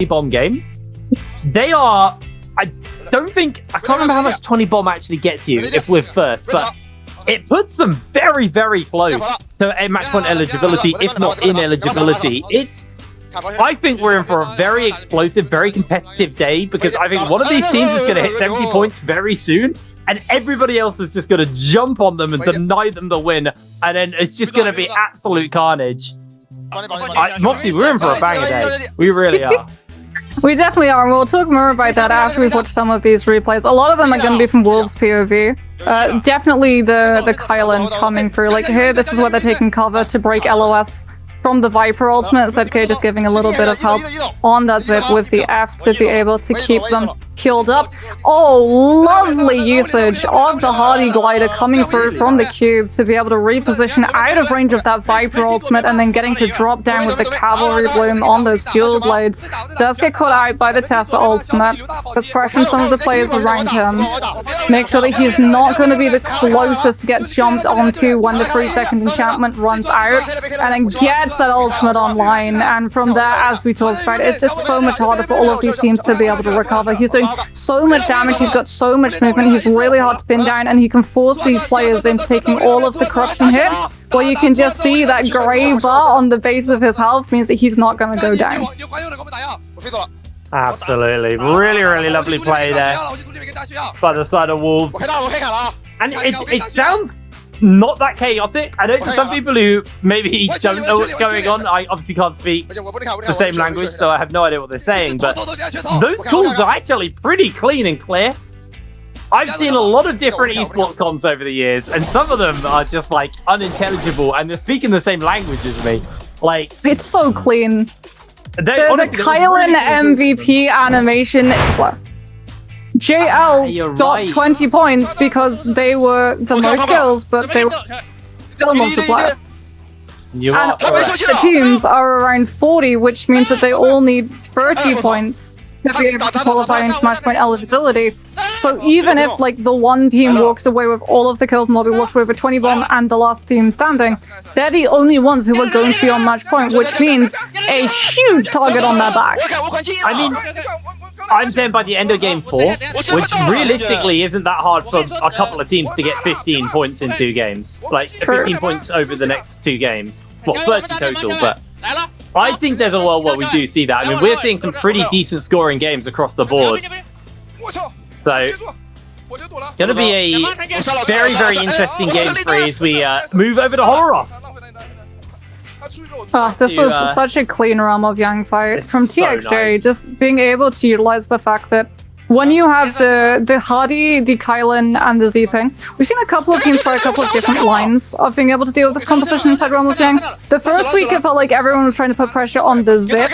bomb game. They are, I can't remember how much 20 bomb actually gets you if we're first, but it puts them very, very close to a match point eligibility, if not ineligibility. I think we're in for a very explosive, very competitive day, because I think one of these teams is going to hit 70 points very soon, and everybody else is just going to jump on them and deny them the win, and then it's just going to be absolute carnage. Moxie, we're in for a banger day. We really are. We definitely are. We'll talk more about that after we've watched some of these replays. A lot of them are going to be from Wolves' POV. Definitely the Kylan coming through. Like here, this is where they're taking cover to break LOS from the Viper ultimate. ZK just giving a little bit of help on that zip with the F to be able to keep them healed up. Oh, lovely usage of the Hardy glider coming through from the cube to be able to reposition out of range of that Viper ultimate and then getting to drop down with the cavalry bloom on those dual blades. Does get caught out by the Tesla ultimate, was pressuring some of the players around him. Make sure that he's not going to be the closest to get jumped onto when the 3-second enchantment runs out, and then gets that ultimate online. And from there, as we talked about, it's just so much harder for all of these teams to be able to recover. He's doing so much damage, he's got so much movement, he's really hard to pin down, and he can force these players into taking all of the corruption hit. Well, you can just see that grey bar on the base of his health means that he's not going to go down. Absolutely. Really, really lovely play there by the side of Wolves. And it sounds not that chaotic. I know to some people who maybe don't know what's going on, I obviously can't speak the same language, so I have no idea what they're saying, but those calls are actually pretty clean and clear. I've seen a lot of different esports comms over the years, and some of them are just like unintelligible, and they're speaking the same language as me. Like, it's so clean. Honestly, the Kylan really MVP animation. JL got 20 points because they were the most kills, but they were still multiplier. And the teams are around 40, which means that they all need 30 points to be able to qualify into match point eligibility. So even if like the one team walks away with all of the kills and lobby, walks away with 20 bomb and the last team standing, they're the only ones who are going to be on match point, which means a huge target on their back. I mean, I'm saying by the end of game 4, which realistically isn't that hard for a couple of teams to get 15 points in 2 games. Like 15 points over the next 2 games. Well, 30 total, but I think there's a world where we do see that. I mean, we're seeing some pretty decent scoring games across the board. So, going to be a very, very interesting game 3 as we move over to Horroroth. Oh, this was such a clean realm of Yang fight from TXJ. So nice. Just being able to utilize the fact that when you have the Hardy, the Kylan, and the Z-Ping, we've seen a couple of teams try a couple of different lines of being able to deal with this composition inside Realm of Yang. The first week, it felt like everyone was trying to put pressure on the Zip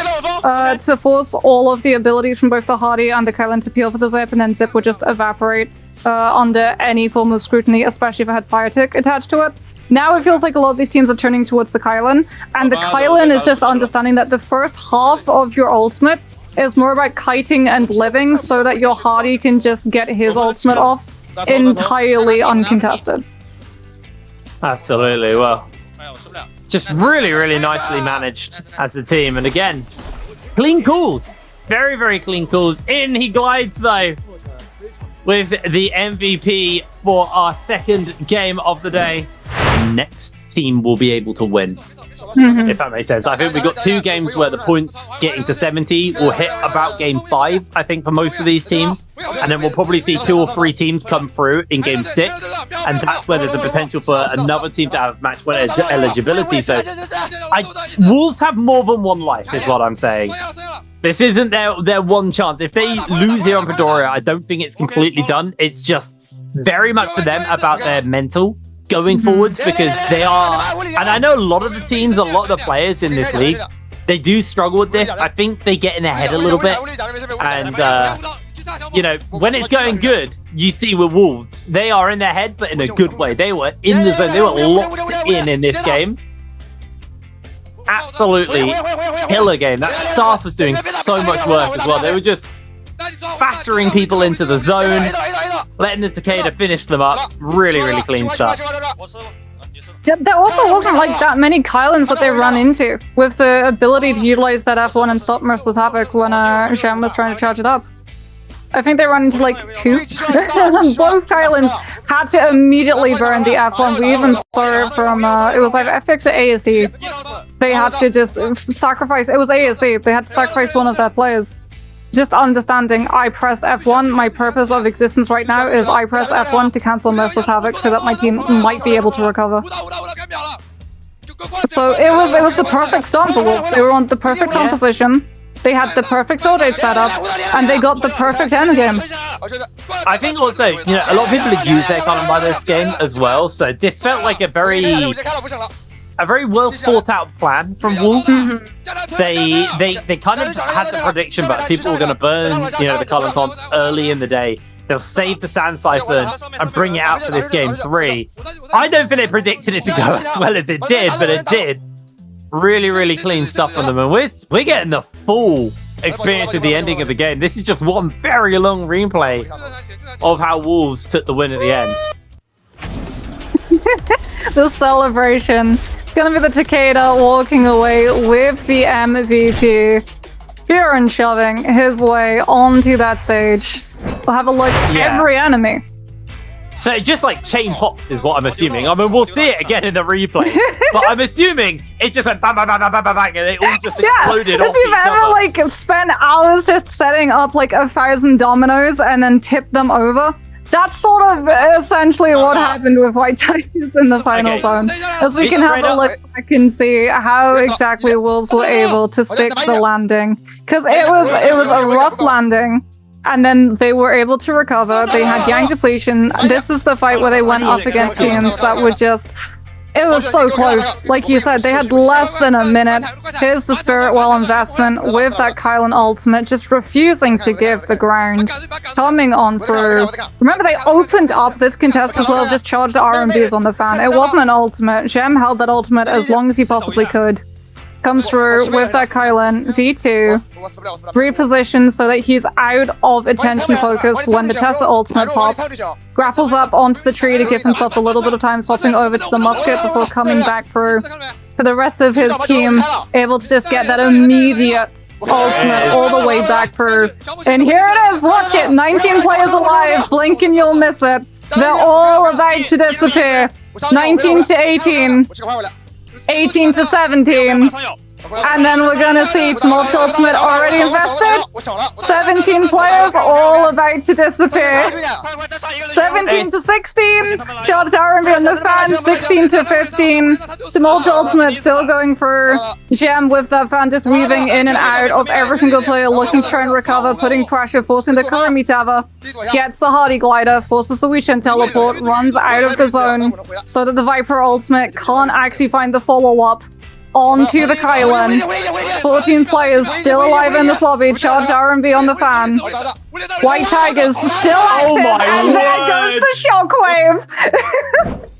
to force all of the abilities from both the Hardy and the Kylan to peel for the Zip, and then Zip would just evaporate under any form of scrutiny, especially if it had Fire Tick attached to it. Now it feels like a lot of these teams are turning towards the Kylan, and the Kylan is just understanding that the first half of your ultimate is more about kiting and living so that your Hardy can just get his ultimate off entirely uncontested. Absolutely. Well, just really, really nicely managed as a team. And again, clean calls. Very, very clean calls. In he glides, though, with the MVP for our second game of the day. Next team will be able to win, if that makes sense. I think we've got 2 games where the points getting to 70 will hit about game 5, I think, for most of these teams. And then we'll probably see 2 or 3 teams come through in game 6. And that's where there's a potential for another team to have match point eligibility. So Wolves have more than one life, is what I'm saying. This isn't their one chance. If they lose here on Padoria, I don't think it's completely done. It's just very much for them about their mental going forwards, because they are, and I know a lot of the teams, a lot of the players in this league, they do struggle with this. I think they get in their head a little bit, and you know, when it's going good, you see with Wolves, they are in their head, but in a good way. They were in the zone, they were locked in this game. Absolutely killer game. That staff was doing so much work as well. They were just battering people into the zone, letting the Takeda finish them up. Really, really clean stuff. Yeah, there also wasn't like that many Kylans that they run into with the ability to utilize that F1 and stop Merciless Havoc when Shem was trying to charge it up. I think they run into like 2. Both Kylans had to immediately burn the F1. We even saw it from, it was like FX or ASE. They had to just sacrifice, it was ASE, they had to sacrifice one of their players. Just understanding, I press F1, my purpose of existence right now is I press F1 to cancel Merciless Havoc so that my team might be able to recover. So it was the perfect storm for Wolves. They were on the perfect composition. They had the perfect sword age setup, and they got the perfect end game. I think also, you know, a lot of people have used their Colin by this game as well, so this felt like a very well thought out plan from Wolves. They kind of had the prediction, but people were going to burn, you know, the Colin comps early in the day. They'll save the Sand Siphon and bring it out for this game 3. I don't think they predicted it to go as well as it did, but it did. Really, really clean stuff from them, and we're getting the full experience with the ending of the game. This is just one very long replay of how Wolves took the win at the end. The celebration. It's gonna be the Takeda walking away with the MVP. Pure and shoving his way onto that stage. We'll have a look at every enemy. So just like chain hopped is what I'm assuming. I mean, we'll see it again in the replay, but I'm assuming it just went bang, bang, bang, bang, bang, bang, and they all just exploded off if you've ever like spent hours just setting up like 1,000 dominoes and then tipped them over, that's sort of essentially what happened with White Tigers in the final zone. As we can have a look back and see how exactly Wolves were able to stick the landing, because it was a rough landing. And then they were able to recover. They had Yang depletion. This is the fight where they went up against teams that were just... It was so close. Like you said, they had less than a minute. Here's the Spirit Well investment with that Kylan ultimate, just refusing to give the ground. Coming on through. Remember, they opened up this contest as well, just charged RMBs on the fan. It wasn't an ultimate. Jem held that ultimate as long as he possibly could. Comes through with that Kylan V2, repositions so that he's out of attention focus when the Tessa ultimate pops, grapples up onto the tree to give himself a little bit of time, swapping over to the musket before coming back through to the rest of his team, able to just get that immediate ultimate all the way back through. And here it is, watch it, 19 players alive, blink and you'll miss it. They're all about to disappear. 19 to 18. 18 to 17. And then we're gonna see Tumult Ultimate already invested. 17 players all about to disappear. 17 to 16. Charged RMB on the fan. 16 to 15. Tumult Ultimate still going for Gem with that fan just weaving in and out of every single player looking to try and recover, putting pressure, forcing the Kurumi Tava. Gets the Hardy Glider, forces the Wishen Teleport, runs out of the zone so that the Viper Ultimate can't actually find the follow-up. Onto the Kylan. 14 players still alive in this lobby. Charged RMB on the fan. White Tigers still active. And there goes the shockwave.